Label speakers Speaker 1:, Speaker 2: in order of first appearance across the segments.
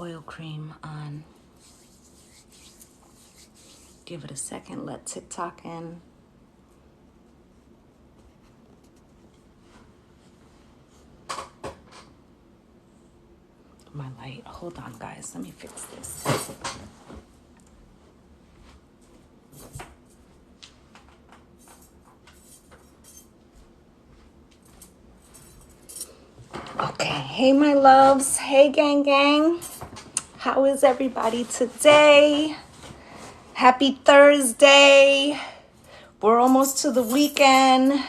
Speaker 1: oil cream on. Give it a second, let TikTok in. My light, hold on guys, let me fix this. Okay, hey my loves, hey gang gang. How is everybody today? Happy Thursday. We're almost to the weekend.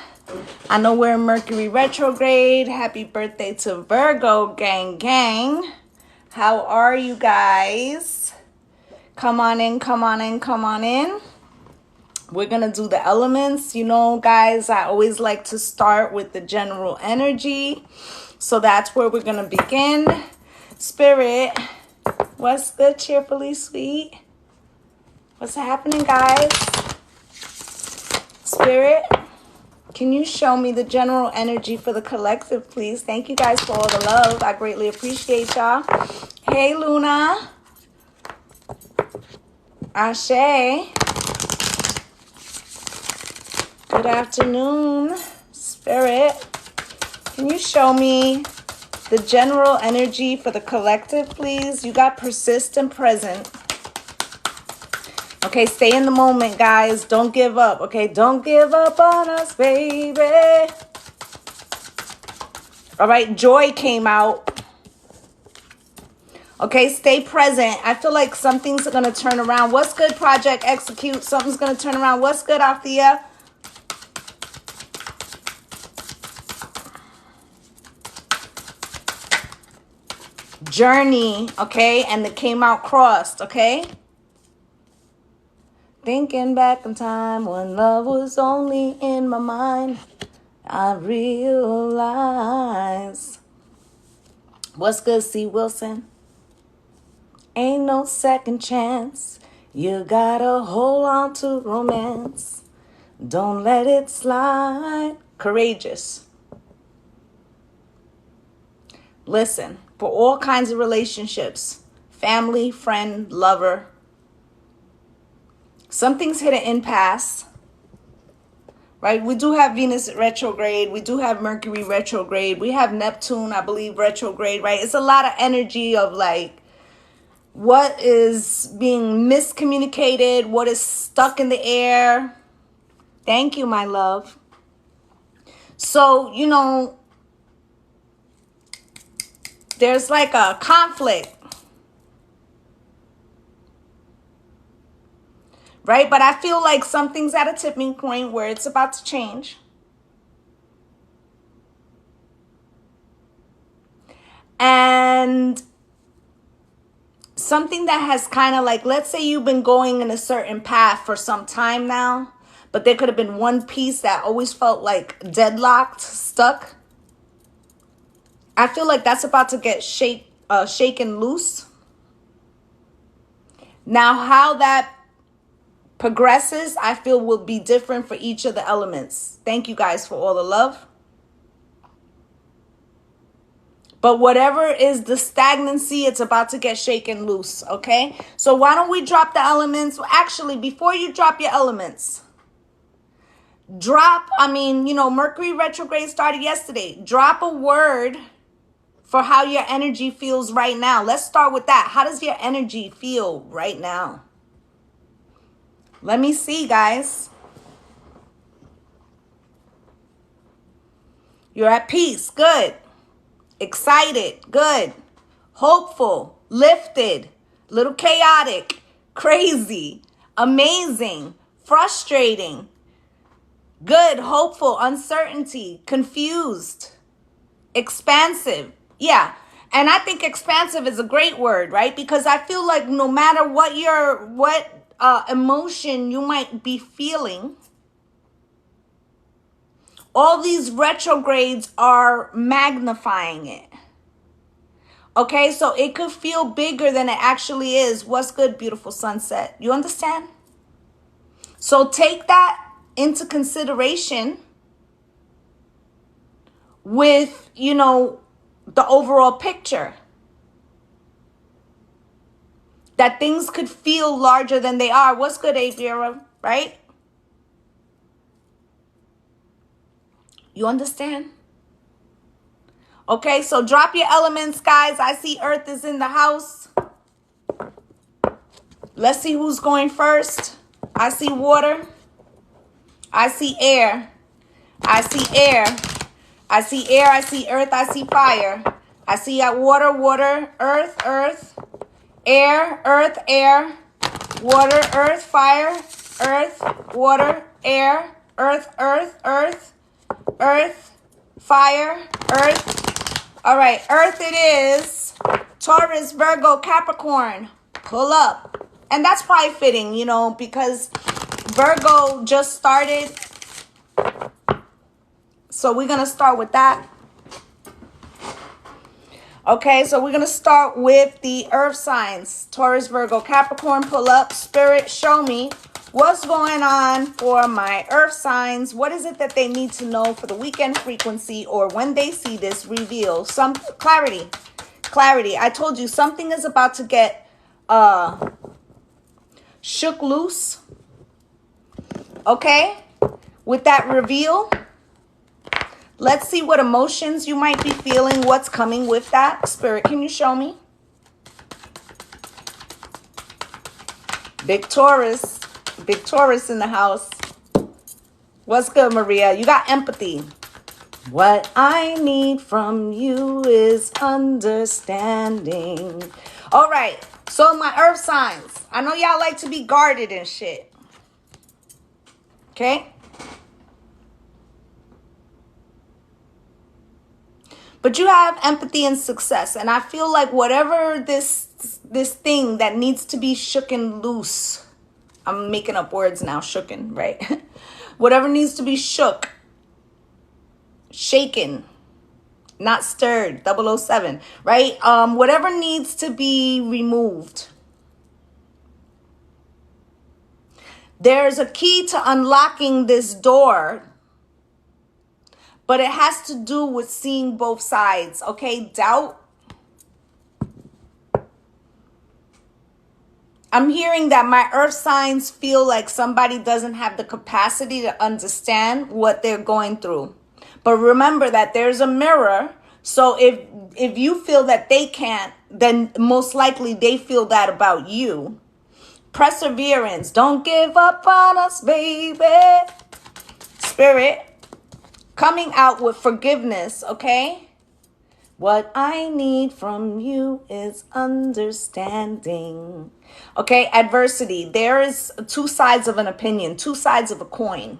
Speaker 1: I know we're in Mercury retrograde. Happy birthday to Virgo gang gang. How are you guys? Come on in, come on in, come on in. We're going to do the elements. You know, guys, I always like to start with the general energy. So that's where we're going to begin. Spirit, what's good, cheerfully sweet? What's happening, guys? Spirit, can you show me the general energy for the collective, please? Thank you guys for all the love. I greatly appreciate y'all. Hey, Luna. Ashe. Good afternoon, Spirit. Can you show me the general energy for the collective, please? You got persist and present. Okay, stay in the moment, guys. Don't give up, okay? Don't give up on us, baby. All right, joy came out. Okay, stay present. I feel like something's going to turn around. What's good, Project Execute? Something's going to turn around. What's good, Althea? Journey, okay? And it came out crossed, okay? Thinking back in time when love was only in my mind, I realize. What's good, C. Wilson? Ain't no second chance. You gotta hold on to romance. Don't let it slide. Courageous. Listen, for all kinds of relationships, family, friend, lover, something's hit an impasse, right? We do have Venus retrograde. We do have Mercury retrograde. We have Neptune, I believe, retrograde, right? It's a lot of energy of like what is being miscommunicated, what is stuck in the air. Thank you, my love. So, you know, there's like a conflict, right? But I feel like something's at a tipping point where it's about to change. And something that has kind of like, let's say you've been going in a certain path for some time now, but there could have been one piece that always felt like deadlocked, stuck. I feel like that's about to get shaken loose. Now, how that progresses, I feel will be different for each of the elements. Thank you guys for all the love. But whatever is the stagnancy, it's about to get shaken loose, okay? So why don't we drop the elements? Actually, before you drop your elements, Mercury retrograde started yesterday. Drop a word for how your energy feels right now. Let's start with that. How does your energy feel right now? Let me see, guys. You're at peace. Good. Excited. Good. Hopeful. Lifted. Little chaotic. Crazy. Amazing. Frustrating. Good. Hopeful. Uncertainty. Confused. Expansive. Yeah. And I think expansive is a great word, right? Because I feel like no matter what emotion you might be feeling, all these retrogrades are magnifying it. Okay, so it could feel bigger than it actually is. What's good, beautiful sunset? You understand? So take that into consideration with, the overall picture. that things could feel larger than they are. What's good, Aviera, right? You understand? Okay, so drop your elements, guys. I see Earth is in the house. Let's see who's going first. I see water. I see air. I see air. I see air. I see earth. I see fire. I see water, water, earth, earth, air, earth, air, water, earth, fire, earth, water, air, earth, earth, earth, earth, fire, earth. All right, earth it is. Taurus, Virgo, Capricorn. Pull up. And that's probably fitting, you know, because Virgo just started. So we're going to start with that. Okay, so we're going to start with the earth signs. Taurus, Virgo, Capricorn, pull up. Spirit, show me what's going on for my earth signs. What is it that they need to know for the weekend frequency, or when they see this reveal? Some clarity. Clarity. I told you something is about to get shook loose. Okay? With that reveal, let's see what emotions you might be feeling. What's coming with that? Spirit, can you show me? Big Taurus. Big Taurus in the house. What's good, Maria? You got empathy. What I need from you is understanding. All right. So my earth signs. I know y'all like to be guarded and shit. Okay? But you have empathy and success. And I feel like whatever this thing that needs to be shooken loose. I'm making up words now, shooken, right? Whatever needs to be shook, shaken, not stirred, 007, right? Whatever needs to be removed. There's a key to unlocking this door, but it has to do with seeing both sides, okay? Doubt. I'm hearing that my earth signs feel like somebody doesn't have the capacity to understand what they're going through. But remember that there's a mirror. So if you feel that they can't, then most likely they feel that about you. Perseverance. Don't give up on us, baby. Spirit. Coming out with forgiveness, okay? What I need from you is understanding. Okay, adversity. There is two sides of an opinion, two sides of a coin.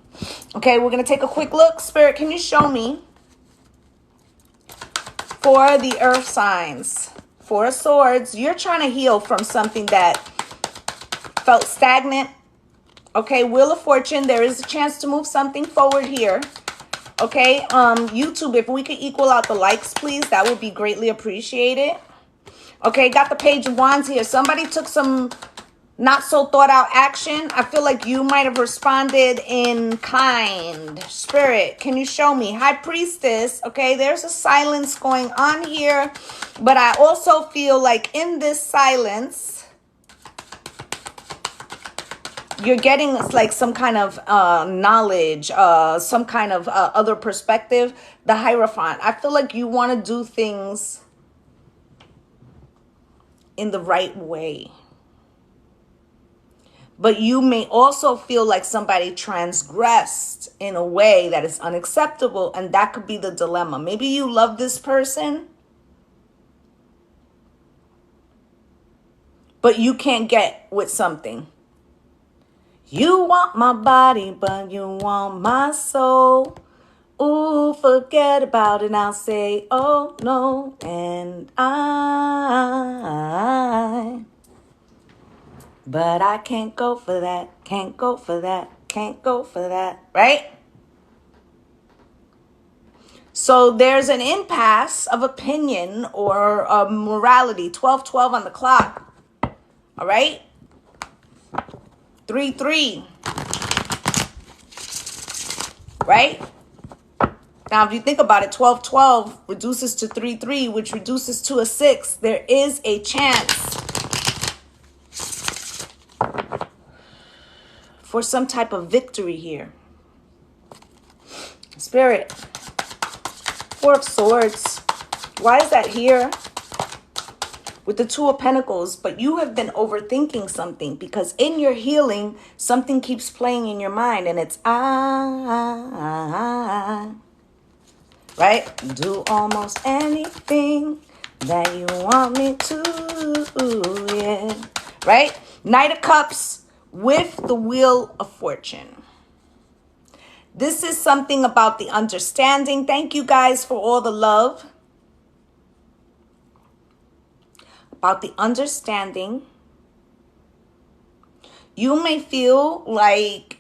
Speaker 1: Okay, we're going to take a quick look. Spirit, can you show me for the earth signs? Four of Swords. You're trying to heal from something that felt stagnant. Okay, Wheel of Fortune. There is a chance to move something forward here. Okay, YouTube, if we could equal out the likes, please, that would be greatly appreciated. Okay, got the Page of Wands here. Somebody took some not so thought out action. I feel like you might have responded in kind. Spirit, can you show me? High Priestess. Okay, there's a silence going on here, but I also feel like in this silence, you're getting like some kind of knowledge, some kind of other perspective. The Hierophant. I feel like you want to do things in the right way. But you may also feel like somebody transgressed in a way that is unacceptable. And that could be the dilemma. Maybe you love this person, but you can't get with something. You want my body, but you want my soul. Ooh, forget about it. I'll say, oh, no. And but I can't go for that. Can't go for that. Can't go for that. Right? So there's an impasse of opinion or morality. 12:12 on the clock. All right? 3-3. Right? Now, if you think about it, 12-12 reduces to 3-3, which reduces to a 6. There is a chance for some type of victory here. Spirit, Four of Swords. Why is that here? With the Two of Pentacles, but you have been overthinking something, because in your healing, something keeps playing in your mind, and it's right? Do almost anything that you want me to, yeah. Right? Knight of Cups with the Wheel of Fortune. This is something about the understanding. Thank you guys for all the love. About the understanding. You may feel like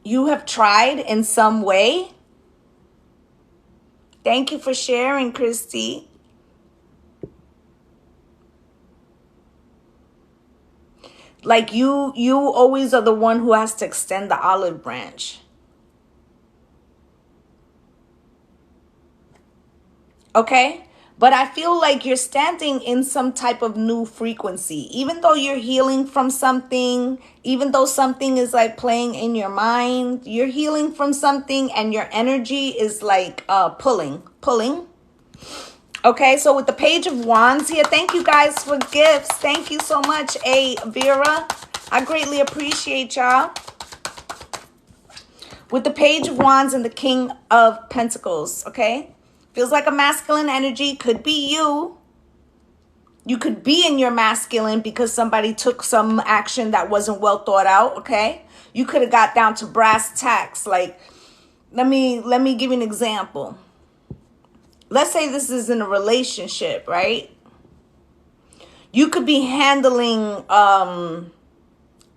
Speaker 1: you have tried in some way. Thank you for sharing, Christy. Like you always are the one who has to extend the olive branch. Okay? But I feel like you're standing in some type of new frequency. Even though you're healing from something, even though something is like playing in your mind, you're healing from something and your energy is like pulling. Okay, so with the Page of Wands here, thank you guys for gifts. Thank you so much, Vera. I greatly appreciate y'all. With the Page of Wands and the King of Pentacles, okay? Feels like a masculine energy. Could be you. You could be in your masculine because somebody took some action that wasn't well thought out, okay? You could have got down to brass tacks. Like, let me give you an example. Let's say this is in a relationship, right? You could be handling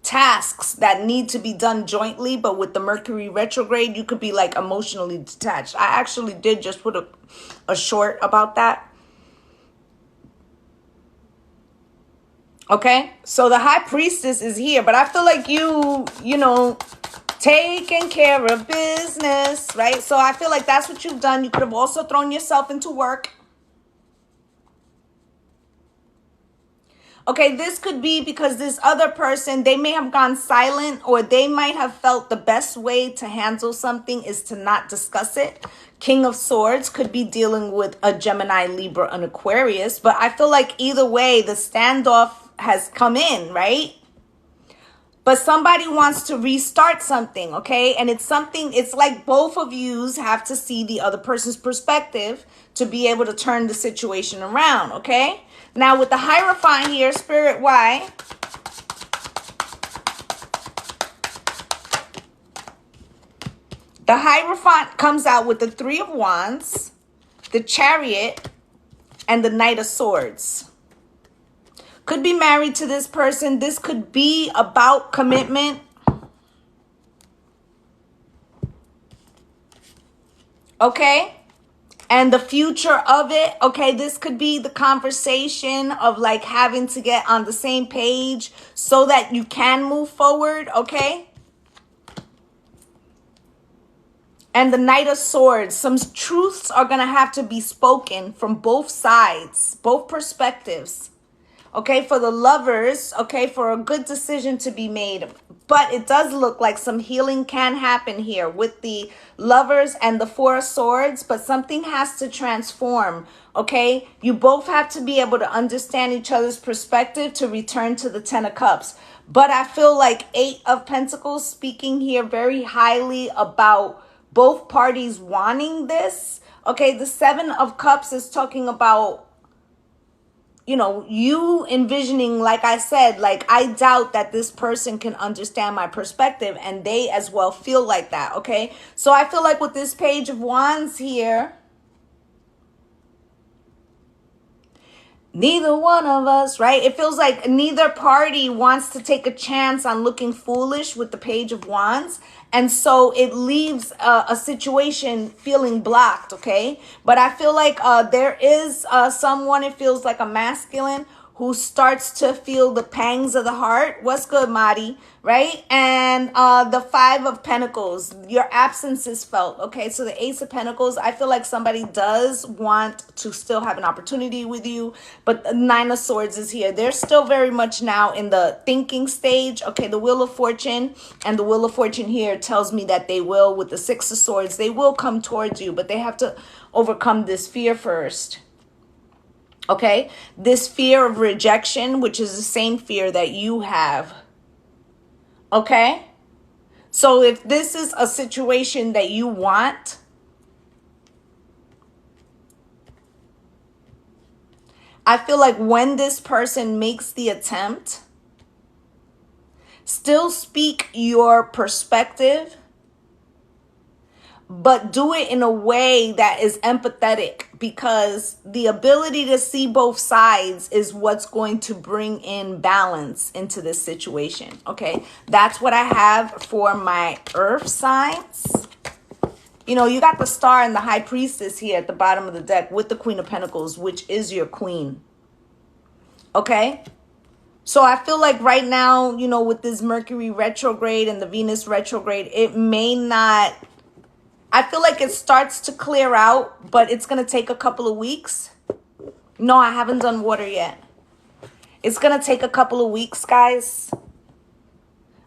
Speaker 1: tasks that need to be done jointly, but with the Mercury retrograde, you could be like emotionally detached. I actually did just put a short about that. Okay, so the High Priestess is here, but I feel like you know, taking care of business, right? So I feel like that's what you've done. You could have also thrown yourself into work. Okay, this could be because this other person, they may have gone silent, or they might have felt the best way to handle something is to not discuss it. King of Swords could be dealing with a Gemini, Libra, an Aquarius. But I feel like either way, the standoff has come in, right? But somebody wants to restart something, okay? And it's something, it's like both of yous have to see the other person's perspective to be able to turn the situation around, okay? Now with the Hierophant here, Spirit, why? The Hierophant comes out with the Three of Wands, the Chariot, and the Knight of Swords. Could be married to this person. This could be about commitment. Okay? And the future of it. Okay, this could be the conversation of like having to get on the same page so that you can move forward. Okay? And the Knight of Swords. Some truths are going to have to be spoken from both sides, both perspectives. Okay, for the lovers, okay, for a good decision to be made. But it does look like some healing can happen here with the Lovers and the Four of Swords, but something has to transform, okay? You both have to be able to understand each other's perspective to return to the Ten of Cups. But I feel like Eight of Pentacles speaking here very highly about both parties wanting this. Okay, the Seven of Cups is talking about, you know, you envisioning, like I said, like I doubt that this person can understand my perspective, and they as well feel like that, okay? So I feel like with this Page of Wands here, neither one of us, right? It feels like neither party wants to take a chance on looking foolish with the Page of Wands. And so it leaves a situation feeling blocked, okay? But I feel like there is someone, it feels like a masculine, who starts to feel the pangs of the heart. What's good, Madi? Right? And the Five of Pentacles, your absence is felt. Okay, so the Ace of Pentacles, I feel like somebody does want to still have an opportunity with you, but the Nine of Swords is here. They're still very much now in the thinking stage. Okay, the Wheel of Fortune, and the Wheel of Fortune here tells me that they will, with the Six of Swords, they will come towards you, but they have to overcome this fear first. Okay, this fear of rejection, which is the same fear that you have. Okay, so if this is a situation that you want, I feel like when this person makes the attempt, still speak your perspective, but do it in a way that is empathetic, because the ability to see both sides is what's going to bring in balance into this situation. Okay, that's what I have for my earth signs. You know, you got the Star and the High Priestess here at the bottom of the deck with the Queen of Pentacles, which is your queen. Okay, so I feel like right now, you know, with this Mercury retrograde and the Venus retrograde, it may not, I feel like it starts to clear out, but it's going to take a couple of weeks. No, I haven't done water yet. It's going to take a couple of weeks, guys.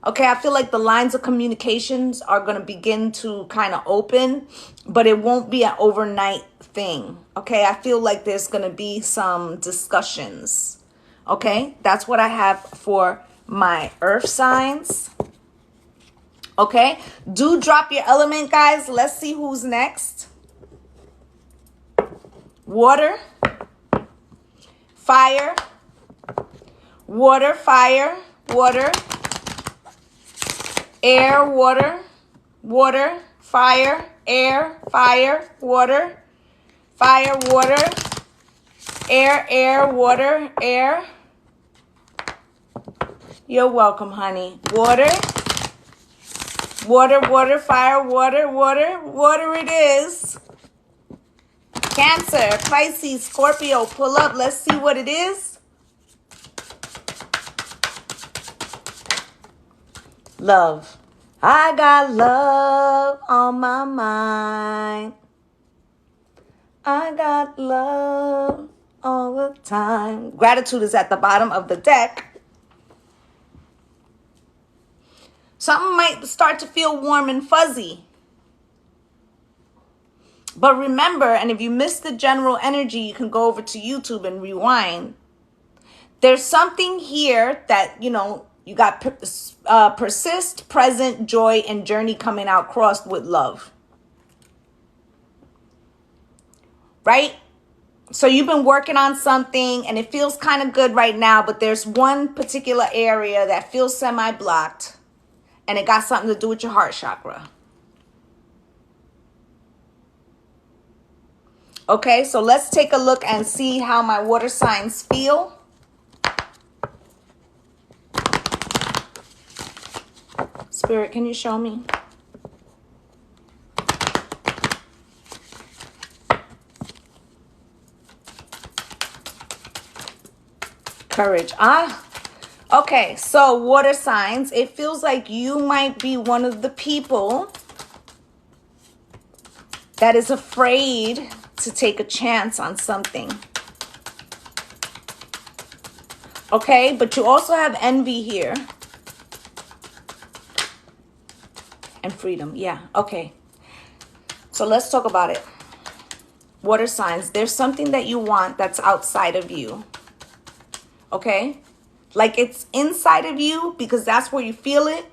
Speaker 1: Okay, I feel like the lines of communications are going to begin to kind of open, but it won't be an overnight thing. Okay, I feel like there's going to be some discussions. Okay, that's what I have for my earth signs. Okay, do drop your element, guys. Let's see who's next. Water, fire, water, fire, water, air, water, water, fire, air, fire, water, fire, water, air, air, water, air. You're welcome, honey. Water. Water, water, fire, water, water, water it is. Cancer, Pisces, Scorpio, pull up. Let's see what it is. Love. I got love on my mind. I got love all the time. Gratitude is at the bottom of the deck. Something might start to feel warm and fuzzy. But remember, and if you missed the general energy, you can go over to YouTube and rewind. There's something here that, you know, you got persist, present, joy, and journey coming out crossed with love. Right? So you've been working on something and it feels kind of good right now, but there's one particular area that feels semi-blocked. And it got something to do with your heart chakra. Okay, so let's take a look and see how my water signs feel. Spirit, can you show me? Courage. Okay, so water signs, it feels like you might be one of the people that is afraid to take a chance on something. Okay, but you also have envy here. And freedom, yeah, okay. So let's talk about it. Water signs, there's something that you want that's outside of you. Okay? Like it's inside of you because that's where you feel it.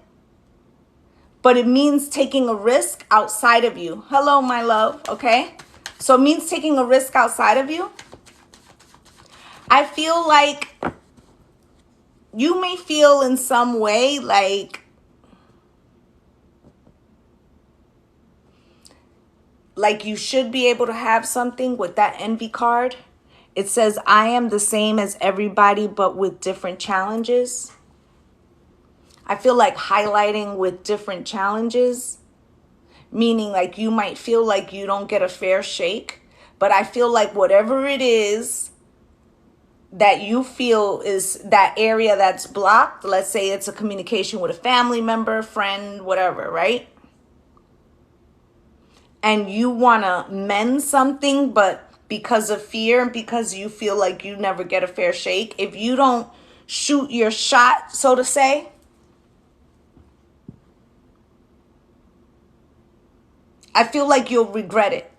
Speaker 1: But it means taking a risk outside of you. Hello, my love. Okay. So it means taking a risk outside of you. I feel like you may feel in some way like you should be able to have something with that envy card. It says, I am the same as everybody, but with different challenges. I feel like highlighting with different challenges, meaning like you might feel like you don't get a fair shake, but I feel like whatever it is, that you feel is that area that's blocked. Let's say it's a communication with a family member, friend, whatever, right? And you want to mend something, but because of fear and because you feel like you never get a fair shake, if you don't shoot your shot, so to say, I feel like you'll regret it.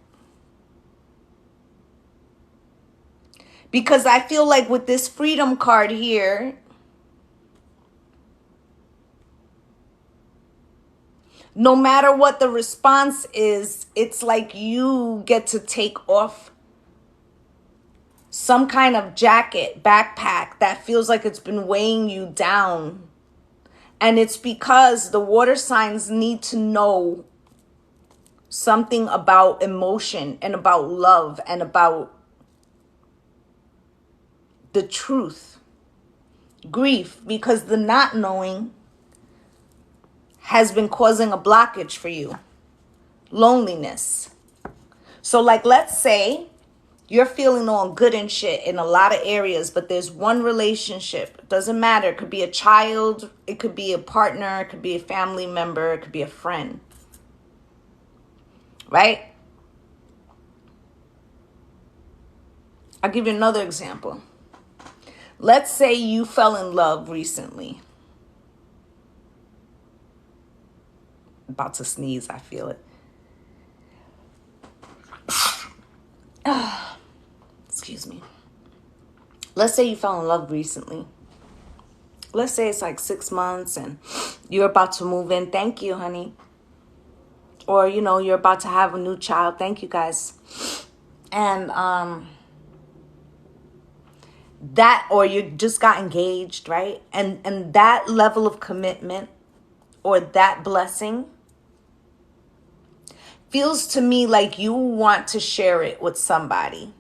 Speaker 1: Because I feel like with this freedom card here, no matter what the response is, it's like you get to take off some kind of jacket, backpack that feels like it's been weighing you down. And it's because the water signs need to know something about emotion and about love and about the truth. Grief, because the not knowing has been causing a blockage for you. Loneliness. So like, let's say you're feeling all good and shit in a lot of areas, but there's one relationship. It doesn't matter. It could be a child. It could be a partner. It could be a family member. It could be a friend. Right? I'll give you another example. Let's say you fell in love recently. About to sneeze, I feel it. Excuse me. Let's say you fell in love recently. Let's say it's like 6 months and you're about to move in. Thank you, honey. Or, you're about to have a new child. Thank you, guys. And that, or you just got engaged, right? And that level of commitment or that blessing feels to me like you want to share it with somebody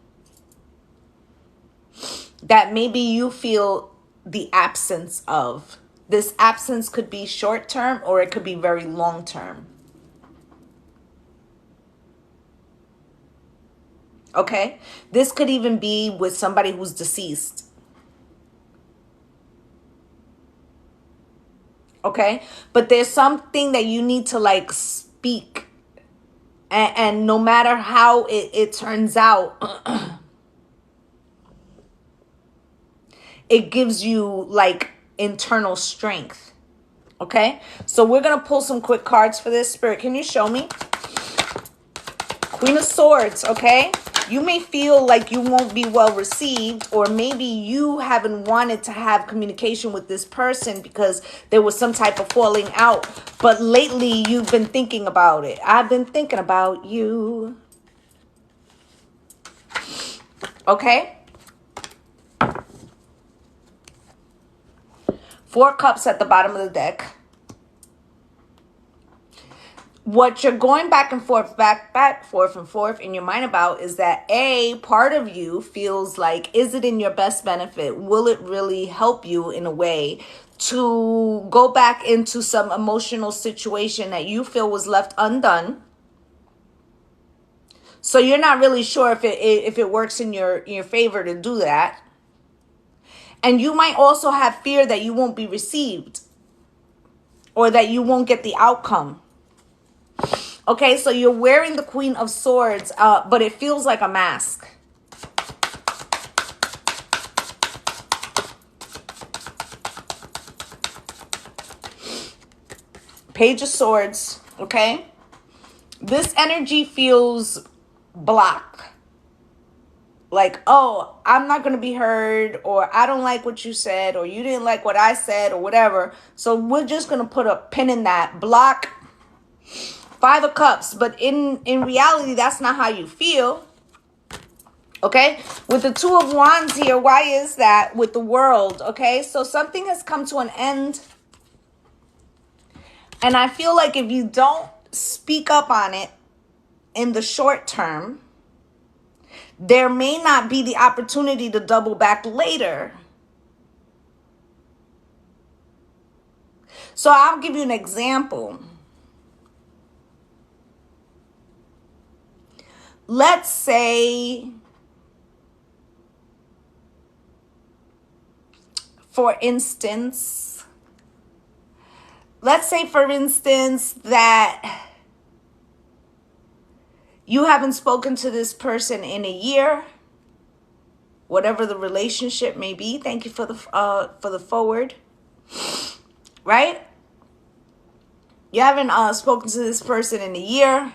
Speaker 1: that maybe you feel the absence of. This absence could be short term or it could be very long term. Okay? This could even be with somebody who's deceased. Okay? But there's something that you need to like speak. And no matter how it turns out, it gives you like internal strength. Okay? So we're going to pull some quick cards for this. Spirit, can you show me? Queen of Swords, okay? You may feel like you won't be well received, or maybe you haven't wanted to have communication with this person because there was some type of falling out. But lately you've been thinking about it. I've been thinking about you. Okay? 4 cups at the bottom of the deck. What you're going back and forth in your mind about is that a part of you feels like, is it in your best benefit? Will it really help you in a way to go back into some emotional situation that you feel was left undone? So you're not really sure if it works in your favor to do that. And you might also have fear that you won't be received or that you won't get the outcome. Okay, so you're wearing the Queen of Swords, but it feels like a mask. Page of Swords, okay? This energy feels blocked. Like, oh, I'm not going to be heard, or I don't like what you said, or you didn't like what I said, or whatever. So we're just going to put a pin in that. Block. 5 of Cups, but in reality, that's not how you feel. Okay, with the 2 of Wands here, why is that? With the World, okay, so something has come to an end, and I feel like if you don't speak up on it in the short term, there may not be the opportunity to double back later. So I'll give you an example. Let's say for instance, let's say, for instance, that you haven't spoken to this person in a year, whatever the relationship may be. Thank you for the forward, right? You haven't spoken to this person in a year.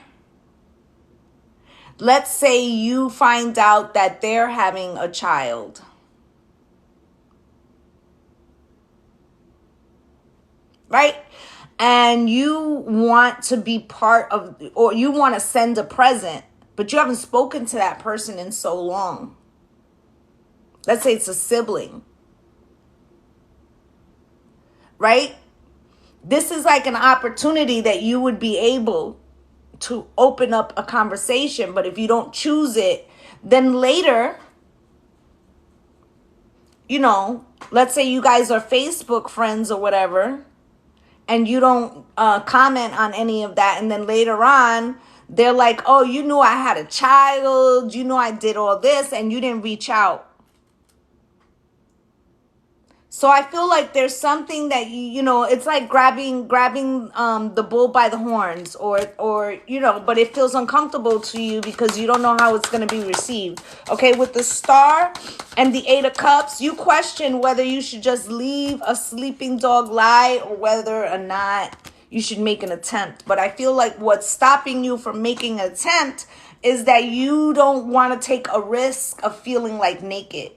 Speaker 1: Let's say you find out that they're having a child. Right? And you want to be part of, or you want to send a present, but you haven't spoken to that person in so long. Let's say it's a sibling. Right? This is like an opportunity that you would be able to open up a conversation, but if you don't choose it, then later, let's say you guys are Facebook friends or whatever, and you don't comment on any of that, and then later on, they're like, oh, you knew I had a child, you know I did all this, and you didn't reach out. So I feel like there's something that it's like grabbing the bull by the horns, or but it feels uncomfortable to you because you don't know how it's going to be received. Okay, with the Star and the Eight of Cups, you question whether you should just leave a sleeping dog lie or whether or not you should make an attempt. But I feel like what's stopping you from making an attempt is that you don't want to take a risk of feeling like naked.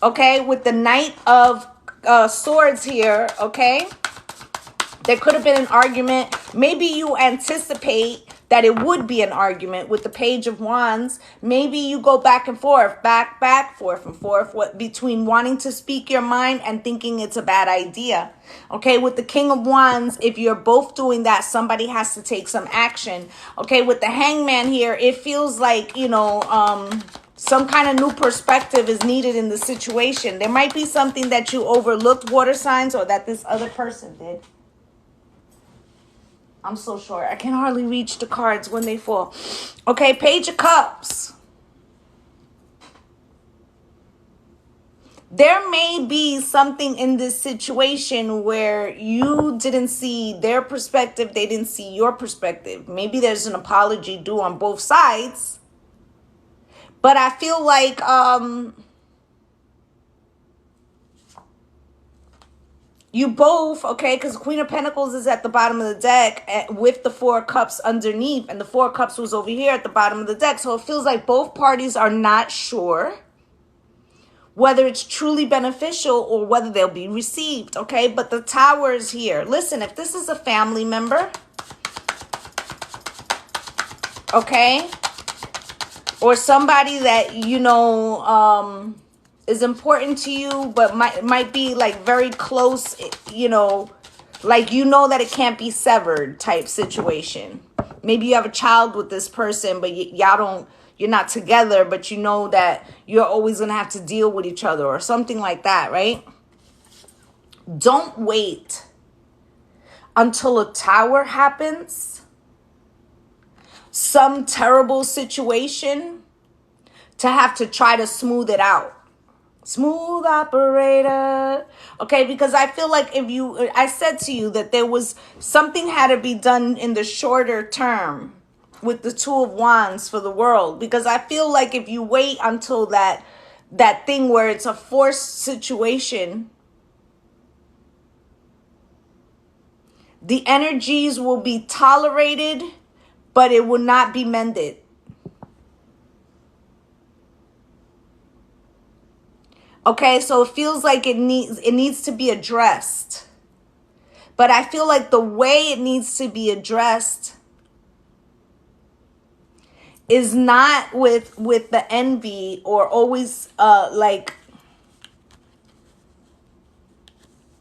Speaker 1: Okay, with the Knight of Swords here, okay? There could have been an argument. Maybe you anticipate that it would be an argument with the Page of Wands. Maybe you go back and forth, forth and forth, between wanting to speak your mind and thinking it's a bad idea. Okay, with the King of Wands, if you're both doing that, somebody has to take some action. Okay, with the Hangman here, it feels like, some kind of new perspective is needed in the situation. There might be something that you overlooked, water signs, or that this other person did. I'm so short. I can hardly reach the cards when they fall. Okay, Page of Cups. There may be something in this situation where you didn't see their perspective, they didn't see your perspective. Maybe there's an apology due on both sides. But I feel like you both, okay, because Queen of Pentacles is at the bottom of the deck with the Four of Cups underneath, and the Four of Cups was over here at the bottom of the deck. So it feels like both parties are not sure whether it's truly beneficial or whether they'll be received, okay? But the Tower is here. Listen, if this is a family member, okay, or somebody that, is important to you, but might be like very close, like that it can't be severed type situation. Maybe you have a child with this person, but you're not together, but you know that you're always going to have to deal with each other or something like that, right? Don't wait until a Tower happens, some terrible situation, to have to try to smooth it out. Smooth operator. Okay, because I feel like I said to you that there was something had to be done in the shorter term with the Two of Wands for the world. Because I feel like if you wait until that thing where it's a forced situation, the energies will be tolerated, but it will not be mended. Okay, so it feels like it needs to be addressed. But I feel like the way it needs to be addressed is not with the envy or always like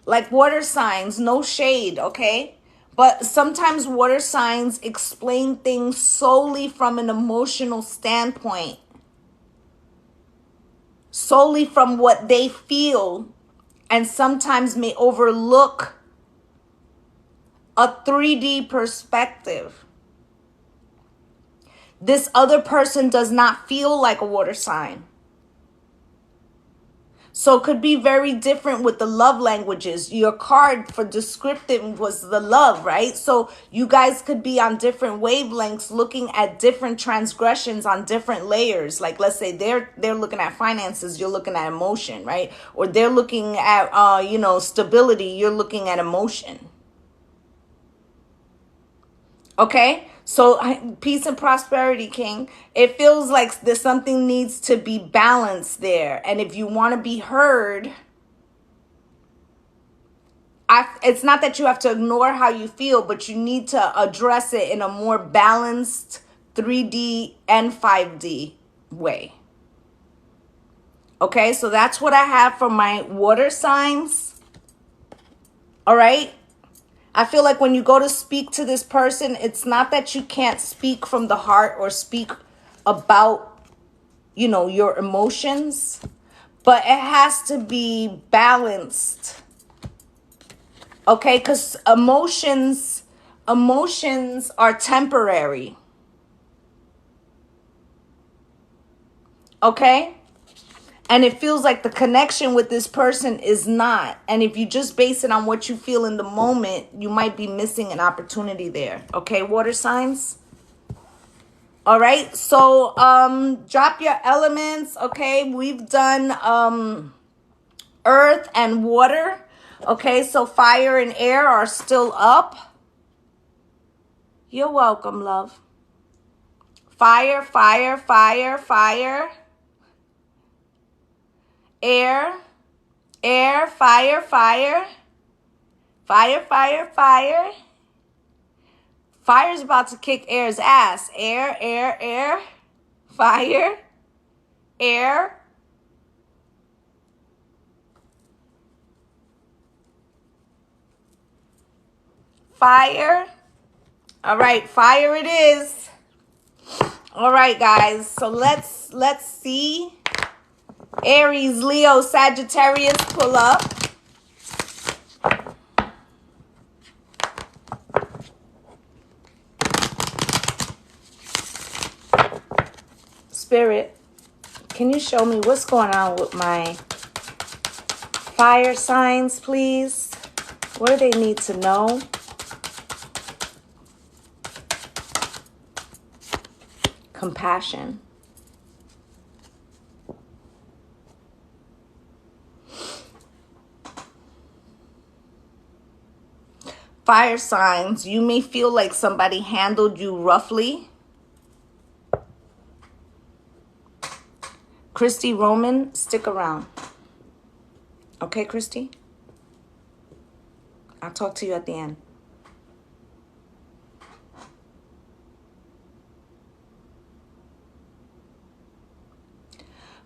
Speaker 1: water signs, no shade, okay? But sometimes water signs explain things solely from an emotional standpoint. Solely from what they feel, and sometimes may overlook a 3D perspective. this other person does not feel like a water sign. So it could be very different with the love languages. Your card for descriptive was the love, right? So you guys could be on different wavelengths, looking at different transgressions on different layers. Like, let's say they're looking at finances, you're looking at emotion, right? Or they're looking at stability, you're looking at emotion. Okay? So peace and prosperity, King. It feels like there's something needs to be balanced there. And if you want to be heard, it's not that you have to ignore how you feel, but you need to address it in a more balanced 3D and 5D way. Okay, so that's what I have for my water signs. All right. I feel like when you go to speak to this person, it's not that you can't speak from the heart or speak about, your emotions, but it has to be balanced. Okay? Because emotions are temporary. Okay? And it feels like the connection with this person is not. And if you just base it on what you feel in the moment, you might be missing an opportunity there. Okay, water signs? All right, so drop your elements. Okay, we've done earth and water. Okay, so fire and air are still up. You're welcome, love. Fire, fire, fire, fire. Air, air, fire, fire. Fire, fire, fire. Fire's about to kick air's ass. Air, air, air. Fire, air. Fire. All right, fire it is. All right, guys. So let's see. Aries, Leo, Sagittarius, pull up. Spirit, can you show me what's going on with my fire signs, please? What do they need to know? Compassion. Fire signs, you may feel like somebody handled you roughly. Christy Roman, stick around. Okay, Christy? I'll talk to you at the end.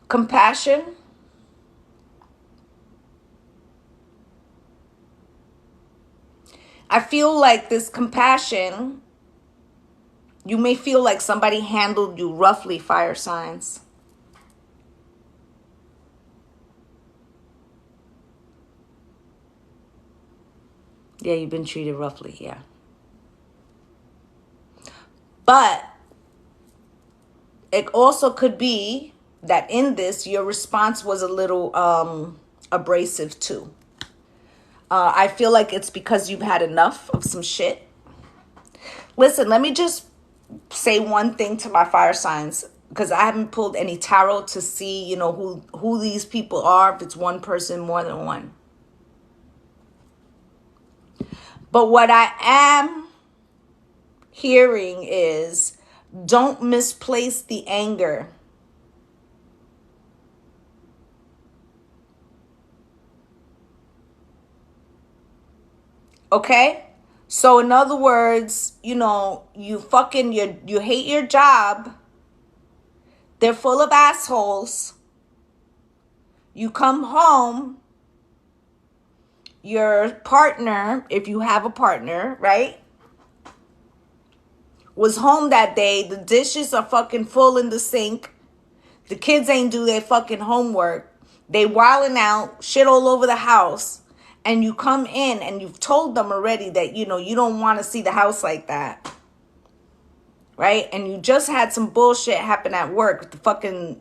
Speaker 1: Compassion. I feel like this compassion, you may feel like somebody handled you roughly, fire signs. Yeah, you've been treated roughly, yeah. But it also could be that in this, your response was a little abrasive too. I feel like it's because you've had enough of some shit. Listen, let me just say one thing to my fire signs, because I haven't pulled any tarot to see, who these people are, if it's one person, more than one. But what I am hearing is, don't misplace the anger. Okay? So in other words, you hate your job. They're full of assholes. You come home, your partner, if you have a partner, right, was home that day. The dishes are fucking full in the sink. The kids ain't do their fucking homework. They wilding out, shit all over the house. And you come in and you've told them already that, you don't want to see the house like that. right? And you just had some bullshit happen at work.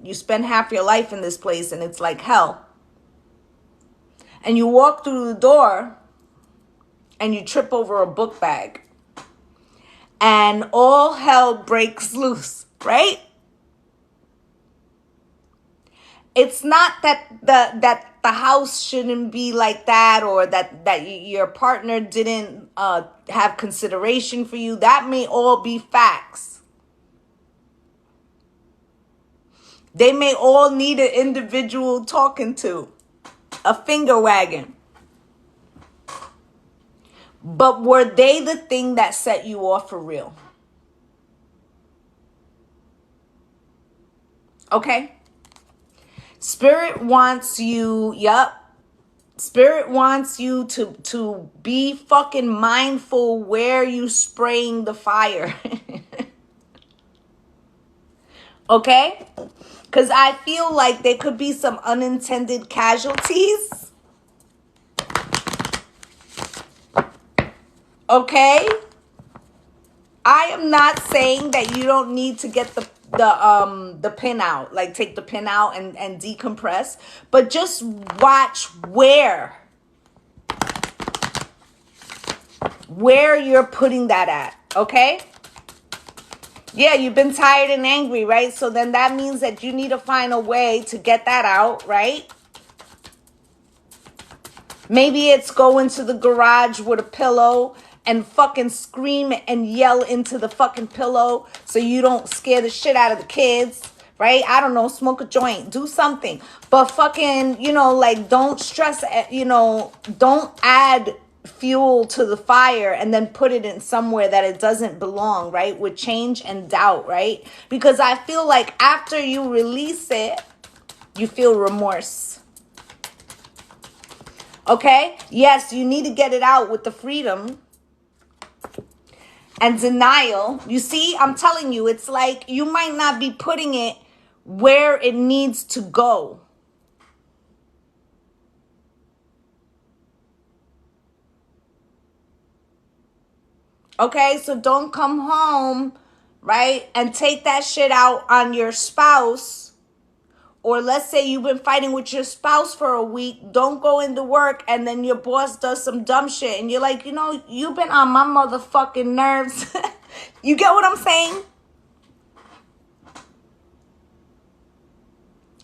Speaker 1: You spend half your life in this place and it's like hell. And you walk through the door and you trip over a book bag. And all hell breaks loose, right? It's not that the house shouldn't be like that, or that your partner didn't have consideration for you. That may all be facts. They may all need an individual talking to, a finger wagging. But were they the thing that set you off for real? Okay? Spirit wants you, Spirit wants you to be fucking mindful where you spraying the fire. Okay? Because I feel like there could be some unintended casualties. Okay? I am not saying that you don't need to get the pin out, like take the pin out and decompress, but just watch where you're putting that at. Okay? Yeah, you've been tired and angry, right? So then that means that you need to find a way to get that out, right? Maybe it's go into the garage with a pillow and fucking scream and yell into the fucking pillow so you don't scare the shit out of the kids, right? I don't know, smoke a joint, do something. But fucking, like, don't stress, don't add fuel to the fire and then put it in somewhere that it doesn't belong, right? With change and doubt, right? Because I feel like after you release it, you feel remorse. Okay? Yes, you need to get it out with the freedom and denial. You see, I'm telling you, it's like you might not be putting it where it needs to go. Okay, so don't come home, right, and take that shit out on your spouse. Or let's say you've been fighting with your spouse for a week. Don't go into work and then your boss does some dumb shit. And you're like, you've been on my motherfucking nerves. You get what I'm saying?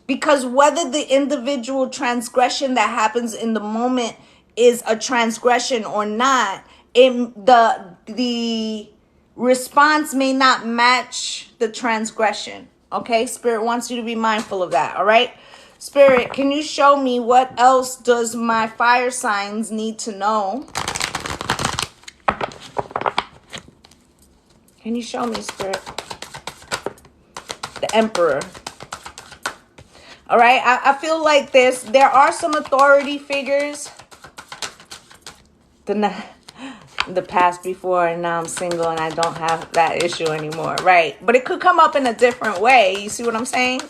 Speaker 1: Because whether the individual transgression that happens in the moment is a transgression or not, the response may not match the transgression. Okay, Spirit wants you to be mindful of that, all right? Spirit, can you show me what else does my fire signs need to know? Can you show me, Spirit? The Emperor. All right, I feel like there are some authority figures. The past before, and now I'm single and I don't have that issue anymore, right? But it could come up in a different way. You see what I'm saying?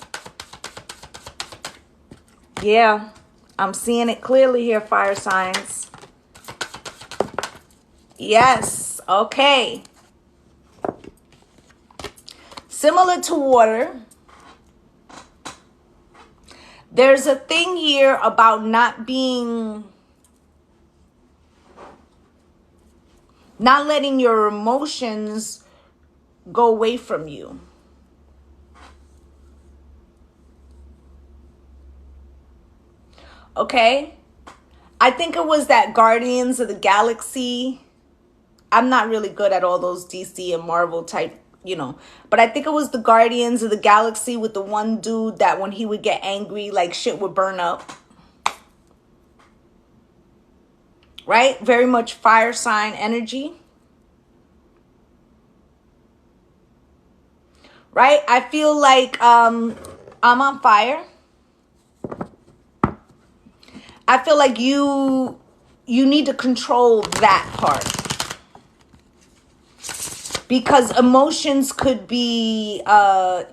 Speaker 1: Yeah, I'm seeing it clearly here, fire signs. Yes, okay. Similar to water, there's a thing here about not letting your emotions go away from you. Okay? I think it was that Guardians of the Galaxy. I'm not really good at all those DC and Marvel type, But I think it was the Guardians of the Galaxy with the one dude that when he would get angry, like shit would burn up. Right? Very much fire sign energy. Right? I feel like I'm on fire. I feel like you need to control that part. Because emotions could be, a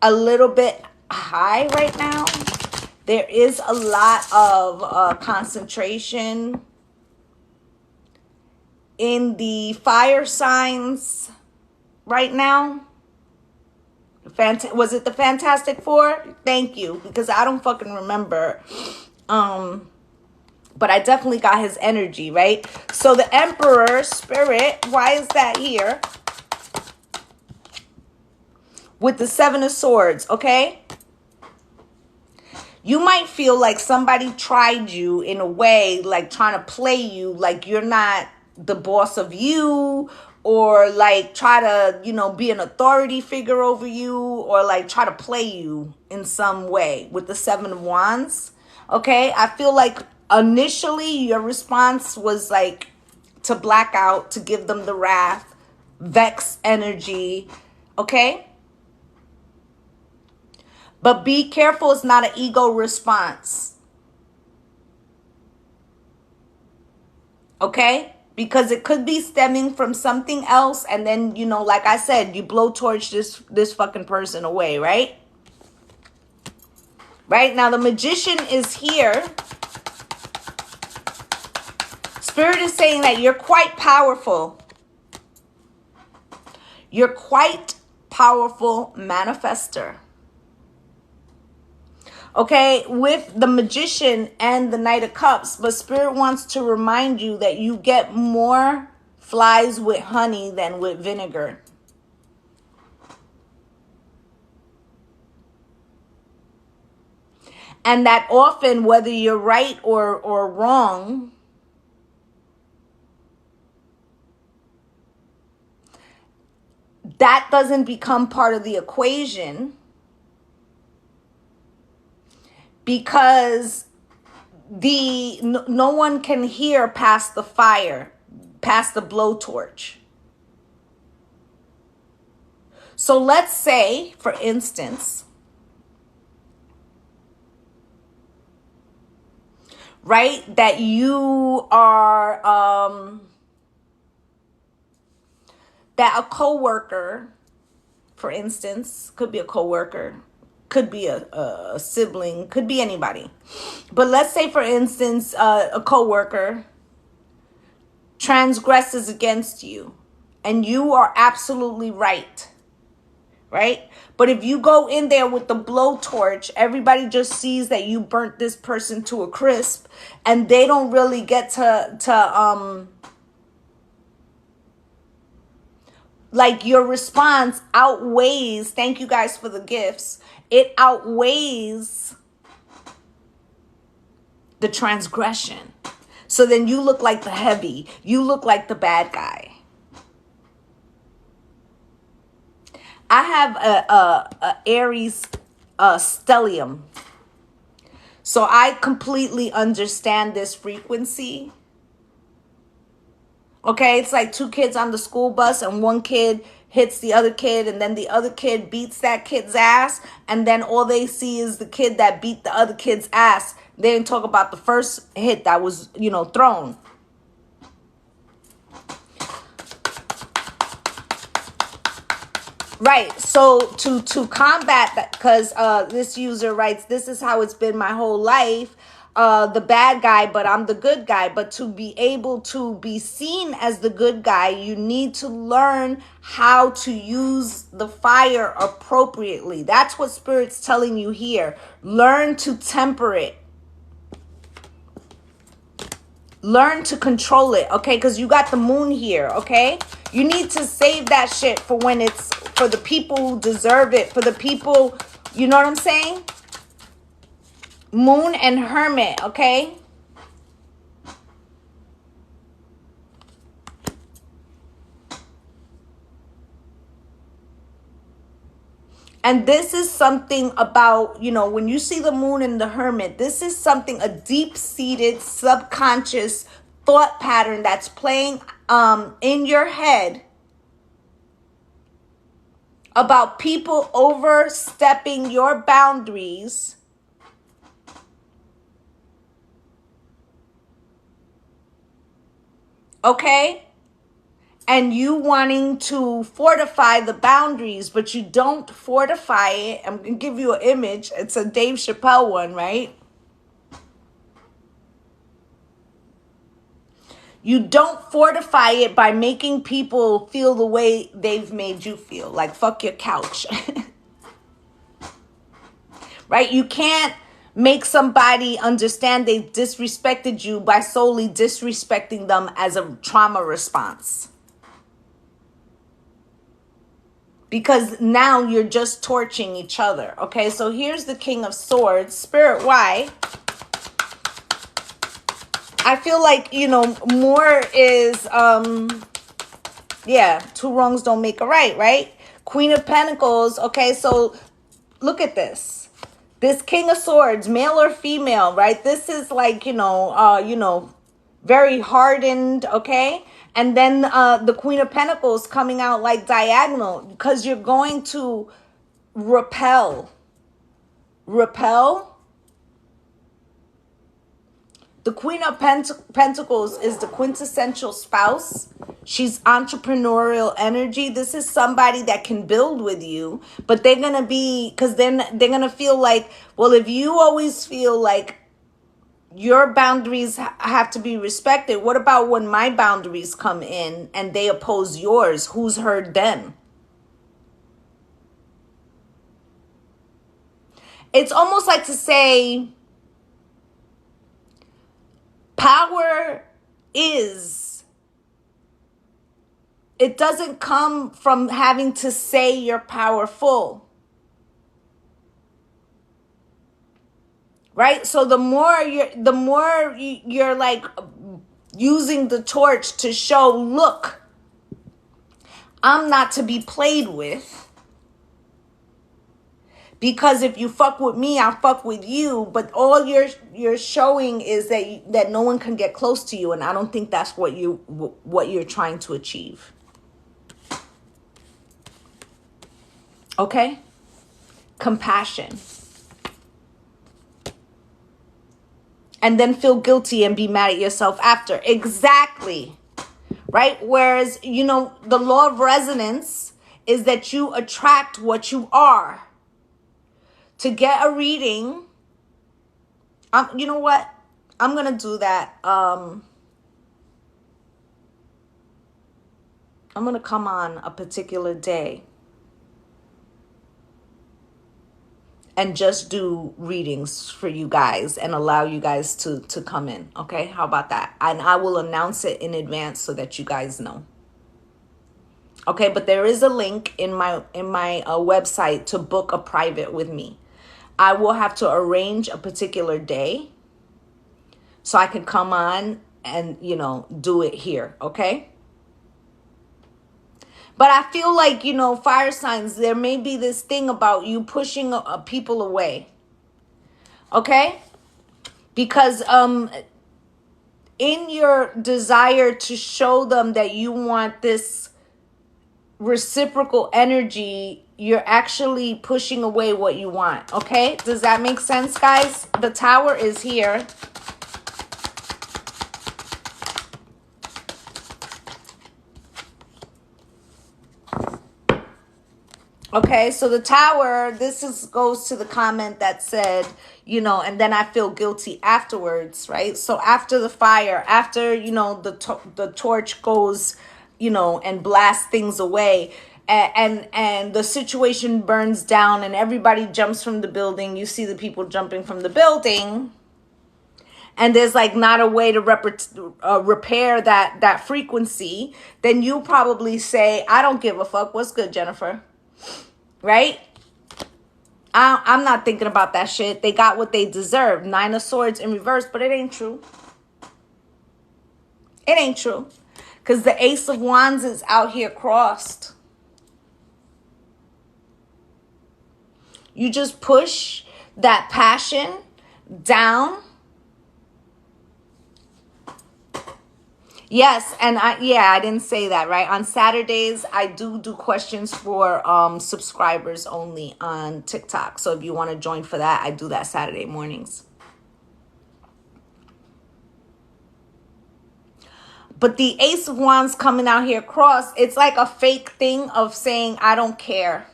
Speaker 1: little bit high right now. There is a lot of concentration in the fire signs. right now? Was it the Fantastic Four? Thank you, because I don't fucking remember. But I definitely got his energy, right? So the Emperor Spirit, why is that here? With the Seven of Swords, okay? You might feel like somebody tried you in a way, like trying to play you, like you're not the boss of you, or like try to, be an authority figure over you, or like try to play you in some way with the Seven of Wands. Okay, I feel like initially your response was like to black out, to give them the wrath, vex energy, okay? But be careful, it's not an ego response. Okay? Because it could be stemming from something else, and then, like I said, you blowtorch this fucking person away, right? Right? Now the Magician is here. Spirit is saying that you're quite powerful. You're quite powerful manifester. Okay, with the Magician and the Knight of Cups, but Spirit wants to remind you that you get more flies with honey than with vinegar. And that often, whether you're right or wrong, that doesn't become part of the equation, because no one can hear past the fire, past the blowtorch. So let's say, for instance, right, that you are that a coworker, for instance, could be a coworker, could be a sibling, could be anybody. But let's say, for instance, a coworker transgresses against you, and you are absolutely right, right? But if you go in there with the blowtorch, everybody just sees that you burnt this person to a crisp, and they don't really get to like, your response outweighs, thank you guys for the gifts, it outweighs the transgression. So then you look like the heavy, you look like the bad guy. I have a Aries stellium. So I completely understand this frequency. Okay, it's like two kids on the school bus, and one kid hits the other kid, and then the other kid beats that kid's ass, and then all they see is the kid that beat the other kid's ass. They didn't talk about the first hit that was, thrown. Right, so to combat that, because this user writes, this is how it's been my whole life. The bad guy, but I'm the good guy. But to be able to be seen as the good guy, you need to learn how to use the fire appropriately. That's what Spirit's telling you here. Learn to temper it. Learn to control it, okay? Because you got the moon here, okay? You need to save that shit for when it's for the people who deserve it, for the people, you know what I'm saying? Moon and Hermit, okay? And this is something about, when you see the moon and the Hermit, this is something, a deep-seated subconscious thought pattern that's playing in your head about people overstepping your boundaries. Okay? And you wanting to fortify the boundaries, but you don't fortify it. I'm going to give you an image. It's a Dave Chappelle one, right? You don't fortify it by making people feel the way they've made you feel. Like, fuck your couch. Right? You can't make somebody understand they disrespected you by solely disrespecting them as a trauma response. Because now you're just torching each other. Okay, so here's the King of Swords. Spirit, why? I feel like, more is, two wrongs don't make a right? Queen of Pentacles. Okay, so look at this. This King of Swords, male or female, right? This is like, very hardened, okay? And then the Queen of Pentacles coming out like diagonal, because you're going to repel. The Queen of Pentacles is the quintessential spouse. She's entrepreneurial energy. This is somebody that can build with you, but they're going to be, because then they're going to feel like, well, if you always feel like your boundaries have to be respected, what about when my boundaries come in and they oppose yours? Who's heard them? It's almost like to say, power it doesn't come from having to say you're powerful. Right? So the more you're like using the torch to show, look, I'm not to be played with. Because if you fuck with me, I'll fuck with you. But all you're showing is that no one can get close to you, and I don't think that's what you're trying to achieve. Okay? Compassion. And then feel guilty and be mad at yourself after. Exactly. Right? Whereas, the law of resonance is that you attract what you are. To get a reading, you know what? I'm going to do that. I'm going to come on a particular day and just do readings for you guys and allow you guys to come in. Okay? How about that? And I will announce it in advance so that you guys know. Okay? But there is a link in my website to book a private with me. I will have to arrange a particular day so I can come on and, do it here, okay? But I feel like, fire signs, there may be this thing about you pushing people away, okay? Because in your desire to show them that you want this reciprocal energy, you're actually pushing away what you want. Okay, does that make sense, guys? The Tower is here. Okay, so the Tower, goes to the comment that said, and then I feel guilty afterwards, right? So after the fire, after the torch goes, and blasts things away, and the situation burns down and everybody jumps from the building. You see the people jumping from the building, and there's like not a way to repair that frequency. Then you probably say, I don't give a fuck. What's good, Jennifer? Right? I'm not thinking about that shit. They got what they deserve. 9 of Swords in reverse, but it ain't true. It ain't true. Because the Ace of Wands is out here crossed. You just push that passion down. Yes, and I didn't say that, right? On Saturdays, I do questions for subscribers only on TikTok. So if you want to join for that, I do that Saturday mornings. But the Ace of Wands coming out here cross, it's like a fake thing of saying, I don't care.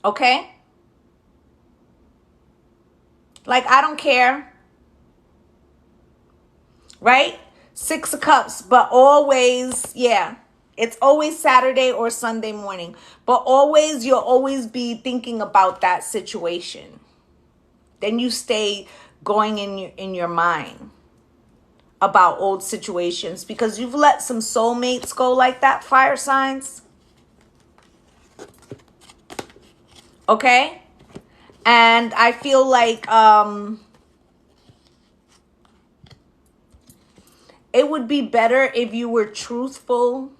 Speaker 1: Okay? Like, I don't care. right? Six of Cups, but always, yeah, it's always Saturday or Sunday morning. But always, you'll always be thinking about that situation. Then you stay going in your mind about old situations because you've let some soulmates go like that, fire signs. Okay? And I feel like it would be better if you were truthful.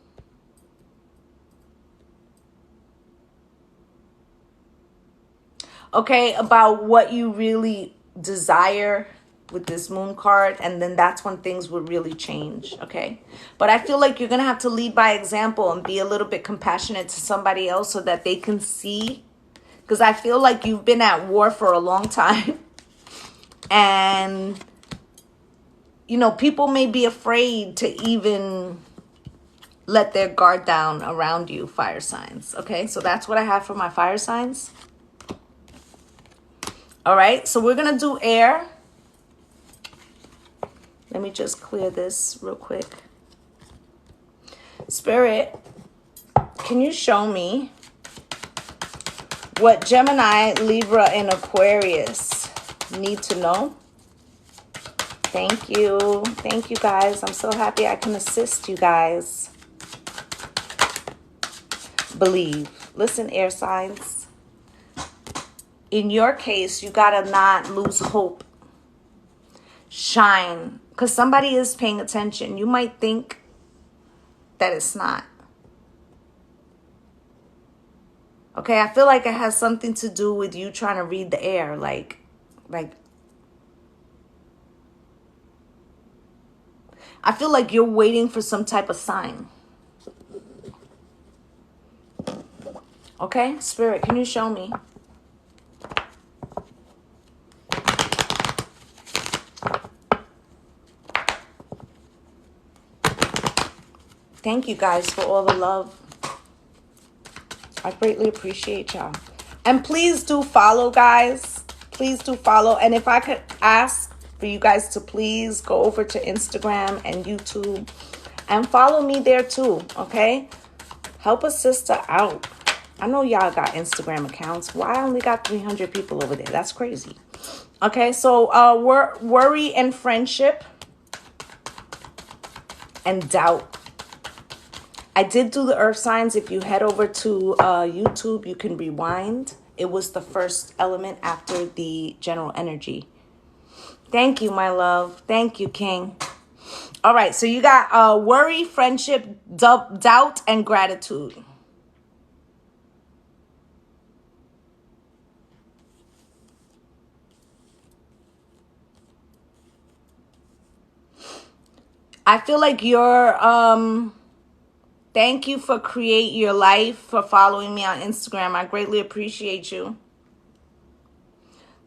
Speaker 1: Okay, about what you really desire with this moon card, and then that's when things would really change. Okay, but I feel like you're gonna have to lead by example and be a little bit compassionate to somebody else so that they can see, because I feel like you've been at war for a long time and you know, people may be afraid to even let their guard down around you, fire signs. Okay, so that's what I have for my fire signs. All right, so we're gonna do air. Let me just clear this real quick. Spirit, can you show me what Gemini, Libra, and Aquarius need to know? Thank you. Thank you, guys. I'm so happy I can assist you guys. Believe. Listen, air signs. In your case, you gotta not lose hope. Shine. Because somebody is paying attention. You might think that it's not. Okay, I feel like it has something to do with you trying to read the air. Like, I feel like you're waiting for some type of sign. Okay, Spirit, can you show me? Thank you guys for all the love. I greatly appreciate y'all. And please do follow, guys. Please do follow. And if I could ask for you guys to please go over to Instagram and YouTube and follow me there too, okay? Help a sister out. I know y'all got Instagram accounts. Why I only got 300 people over there? That's crazy. Okay, so worry and friendship and doubt. I did do the earth signs. If you head over to YouTube, you can rewind. It was the first element after the general energy. Thank you, my love. Thank you, King. All right, so you got worry, friendship, doubt, and gratitude. I feel like you're thank you for Create Your Life for following me on Instagram. I greatly appreciate you.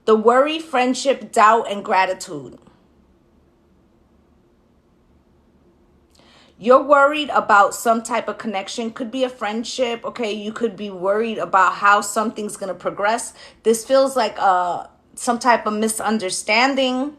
Speaker 1: The worry, friendship, doubt, and gratitude. You're worried about some type of connection. Could be a friendship. Okay, you could be worried about how something's going to progress. This feels like some type of misunderstanding.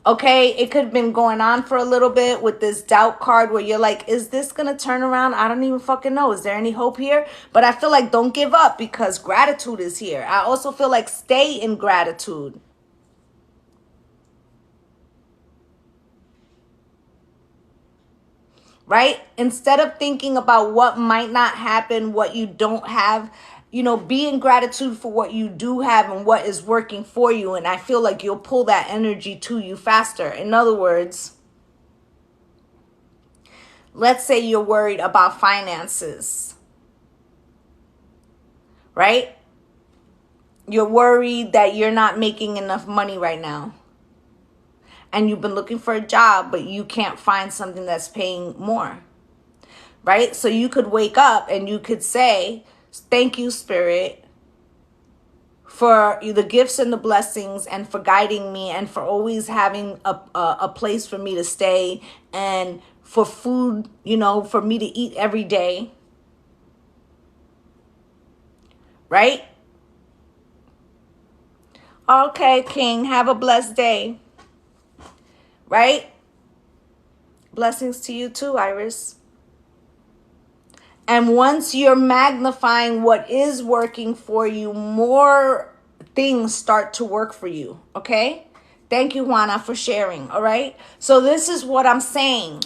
Speaker 1: Okay, it could have been going on for a little bit with this doubt card where you're like, is this going to turn around? I don't even fucking know. Is there any hope here? But I feel like don't give up because gratitude is here. I also feel like stay in gratitude. Right? Instead of thinking about what might not happen, what you don't have, you know, be in gratitude for what you do have and what is working for you. And I feel like you'll pull that energy to you faster. In other words, let's say you're worried about finances, right? You're worried that you're not making enough money right now. And you've been looking for a job, but you can't find something that's paying more, right? So you could wake up and you could say, thank you, Spirit, for the gifts and the blessings and for guiding me and for always having a place for me to stay and for food, you know, for me to eat every day, right? Okay, King, have a blessed day. Right? Blessings to you too, Iris. And once you're magnifying what is working for you, more things start to work for you. Okay? Thank you, Juana, for sharing. All right? So this is what I'm saying.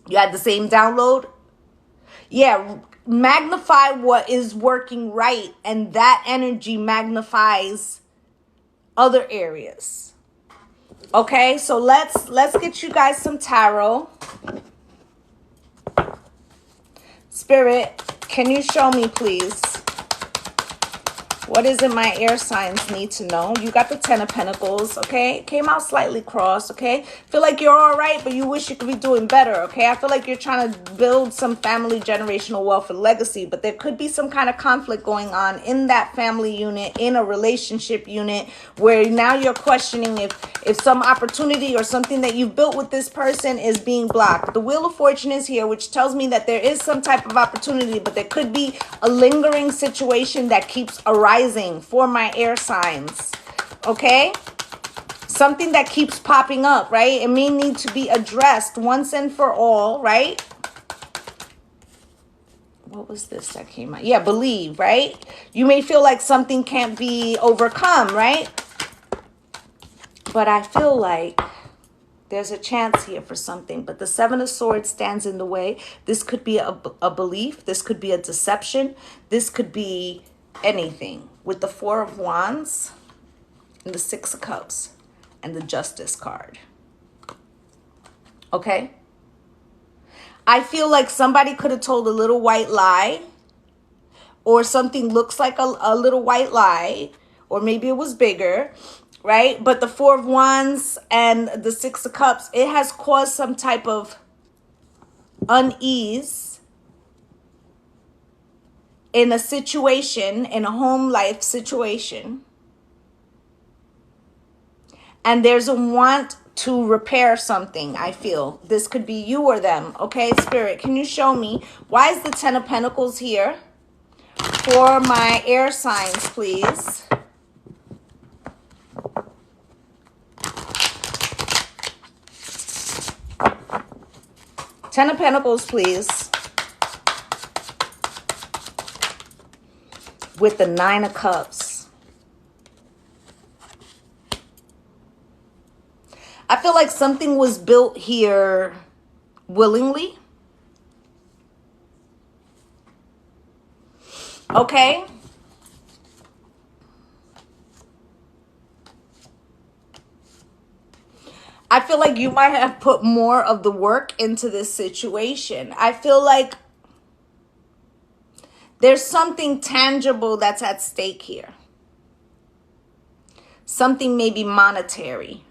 Speaker 1: You had the same download? Yeah, magnify what is working right, and that energy magnifies other areas. Okay, so let's get you guys some tarot. Spirit, can you show me, please? What is it my air signs need to know? You got the Ten of Pentacles, okay? Came out slightly crossed, okay? Feel like you're all right, but you wish you could be doing better, okay? I feel like you're trying to build some family generational wealth and legacy, but there could be some kind of conflict going on in that family unit, in a relationship unit, where now you're questioning if some opportunity or something that you've built with this person is being blocked. The Wheel of Fortune is here, which tells me that there is some type of opportunity, but there could be a lingering situation that keeps arising for my air signs, okay? Something that keeps popping up, right? It may need to be addressed once and for all, right? What was this that came out? Yeah, believe, right? You may feel like something can't be overcome, right? But I feel like there's a chance here for something, but the Seven of Swords stands in the way. This could be a belief. This could be a deception. This could be anything. With the Four of Wands and the Six of Cups and the Justice card. Okay? I feel like somebody could have told a little white lie, or something looks like a little white lie, or maybe it was bigger, right? But the Four of Wands and the Six of Cups, it has caused some type of unease in a situation, in a home life situation. And there's a want to repair something, I feel. This could be you or them. Okay, Spirit, can you show me? Why is the Ten of Pentacles here? For my air signs, please. Ten of Pentacles, please. With the Nine of Cups. I feel like something was built here willingly. Okay? I feel like you might have put more of the work into this situation. I feel like there's something tangible that's at stake here. Something maybe monetary.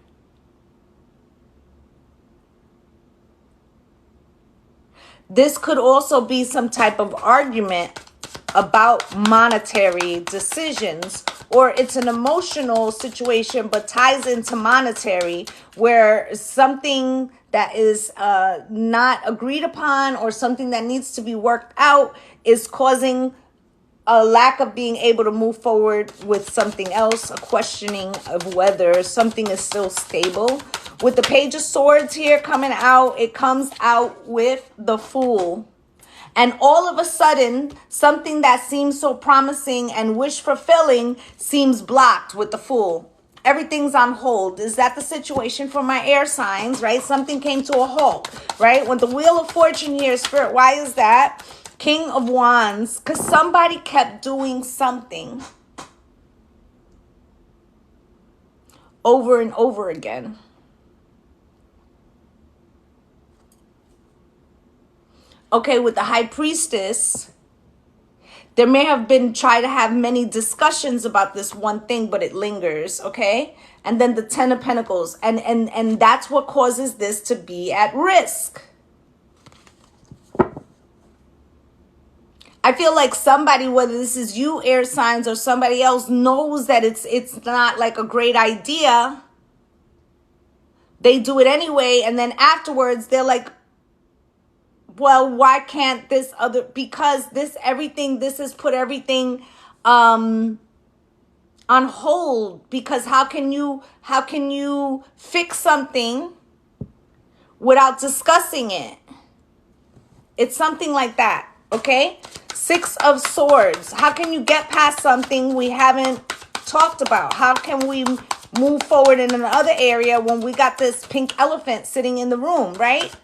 Speaker 1: This could also be some type of argument about monetary decisions, or it's an emotional situation but ties into monetary, where something that is not agreed upon or something that needs to be worked out is causing a lack of being able to move forward with something else, a questioning of whether something is still stable. With the Page of Swords here coming out, it comes out with the Fool. And all of a sudden, something that seems so promising and wish-fulfilling seems blocked with the Fool. Everything's on hold. Is that the situation for my air signs, right? Something came to a halt, right? When the Wheel of Fortune here, Spirit, why is that? King of Wands, because somebody kept doing something over and over again. Okay, with the High Priestess, there may have been try to have many discussions about this one thing, but it lingers, okay? And then the Ten of Pentacles, and that's what causes this to be at risk. I feel like somebody, whether this is you, air signs, or somebody else, knows that it's not like a great idea. They do it anyway, and then afterwards they're like, well, why can't this other, because this has put everything on hold, because how can you fix something without discussing it? It's something like that, okay? Six of Swords. How can you get past something we haven't talked about? How can we move forward in another area when we got this pink elephant sitting in the room, right?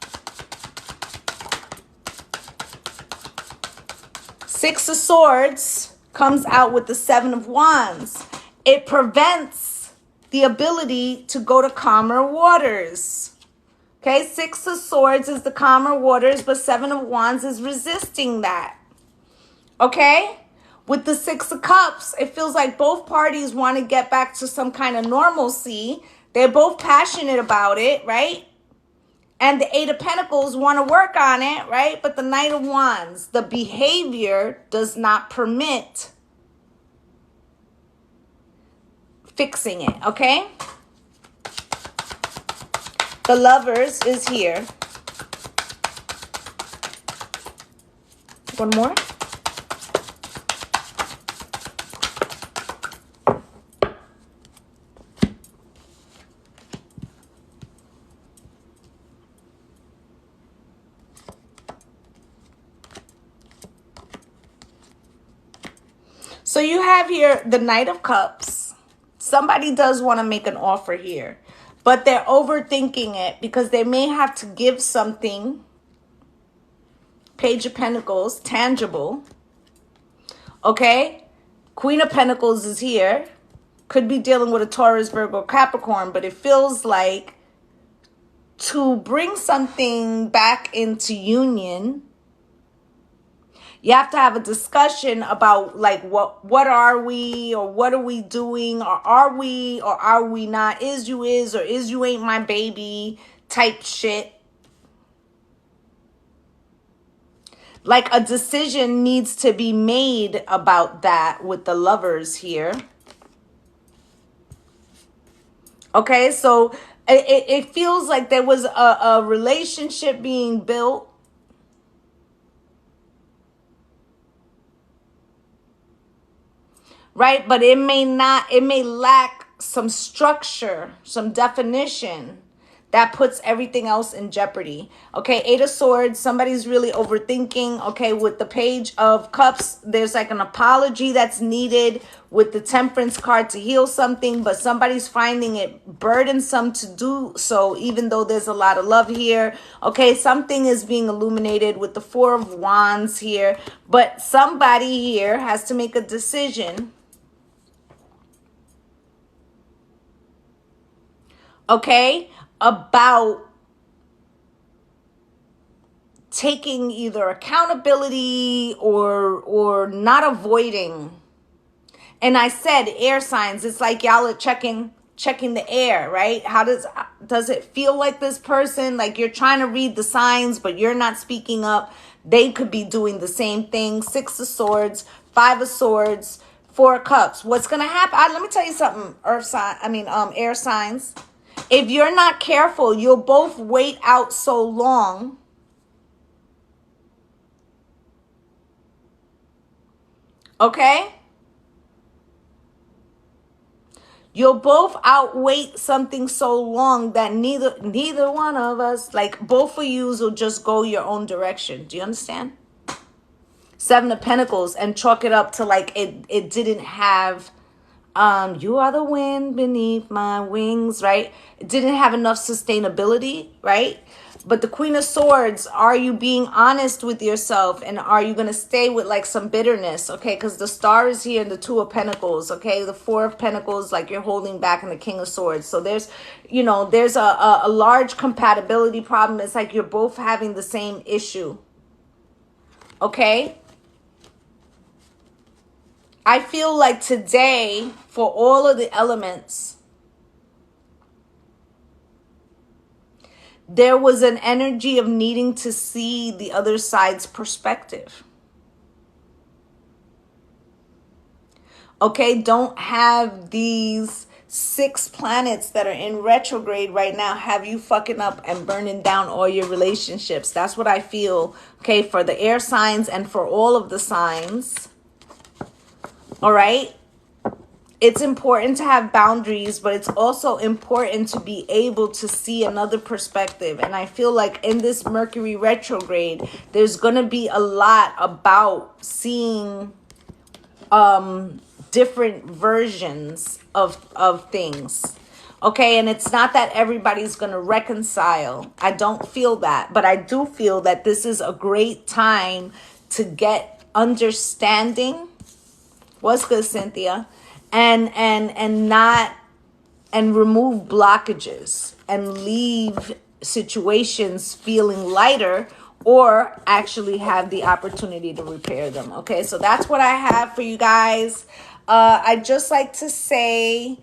Speaker 1: Six of Swords comes out with the Seven of Wands. It prevents the ability to go to calmer waters. Okay, Six of Swords is the calmer waters, but Seven of Wands is resisting that. Okay? With the Six of Cups, it feels like both parties want to get back to some kind of normalcy. They're both passionate about it, right? And the Eight of Pentacles want to work on it, right? But the Knight of Wands, the behavior does not permit fixing it, okay? The Lovers is here. One more. So you have here the Knight of Cups. Somebody does want to make an offer here, but they're overthinking it because they may have to give something. Page of Pentacles, tangible. Okay? Queen of Pentacles is here. Could be dealing with a Taurus, Virgo, Capricorn, but it feels like to bring something back into union, you have to have a discussion about like what are we, or what are we doing, or are we not, is you or is you ain't my baby type shit. Like a decision needs to be made about that with the Lovers here. Okay, so it feels like there was a relationship being built. Right? But it may lack some structure, some definition that puts everything else in jeopardy. Okay, Eight of Swords, somebody's really overthinking. Okay, with the Page of Cups, there's like an apology that's needed with the Temperance card to heal something, but somebody's finding it burdensome to do so, even though there's a lot of love here. Okay, something is being illuminated with the Four of Wands here, but somebody here has to make a decision. Okay, about taking either accountability or not avoiding. And I said air signs, it's like y'all are checking the air, right? How does it feel like this person, like you're trying to read the signs but you're not speaking up? They could be doing the same thing. Six of Swords, Five of Swords, Four of Cups. What's gonna happen? Let me tell you something, air signs. If you're not careful, you'll both wait out so long. Okay? You'll both outwait something so long that neither one of us, like both of you will just go your own direction. Do you understand? Seven of Pentacles, and chalk it up to like it didn't have you are the wind beneath my wings, right? It didn't have enough sustainability, right? But the Queen of Swords, are you being honest with yourself? And are you going to stay with like some bitterness? Okay, because the Star is here and the Two of Pentacles, okay? The Four of Pentacles, like you're holding back, and the King of Swords. So there's, there's a large compatibility problem. It's like you're both having the same issue, okay? I feel like today, for all of the elements, there was an energy of needing to see the other side's perspective. Okay, don't have these 6 planets that are in retrograde right now have you fucking up and burning down all your relationships. That's what I feel, okay, for the air signs and for all of the signs. All right. it's important to have boundaries, but it's also important to be able to see another perspective. And I feel like in this Mercury retrograde, there's going to be a lot about seeing different versions of things. Okay, and it's not that everybody's going to reconcile. I don't feel that, but I do feel that this is a great time to get understanding. What's good, Cynthia? And not, and remove blockages and leave situations feeling lighter, or actually have the opportunity to repair them. Okay, so that's what I have for you guys. I'd just like to say,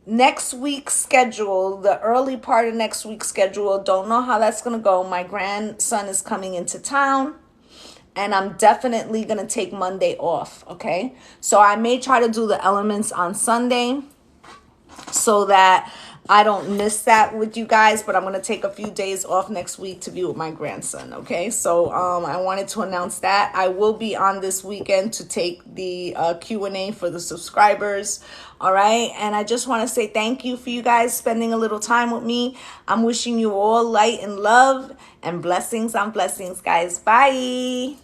Speaker 1: next week's schedule, the early part of next week's schedule, don't know how that's going to go. My grandson is coming into town, and I'm definitely going to take Monday off, okay? So I may try to do the elements on Sunday so that I don't miss that with you guys, but I'm going to take a few days off next week to be with my grandson, okay? So I wanted to announce that. I will be on this weekend to take the Q&A for the subscribers, all right? And I just want to say thank you for you guys spending a little time with me. I'm wishing you all light and love and blessings on blessings, guys. Bye.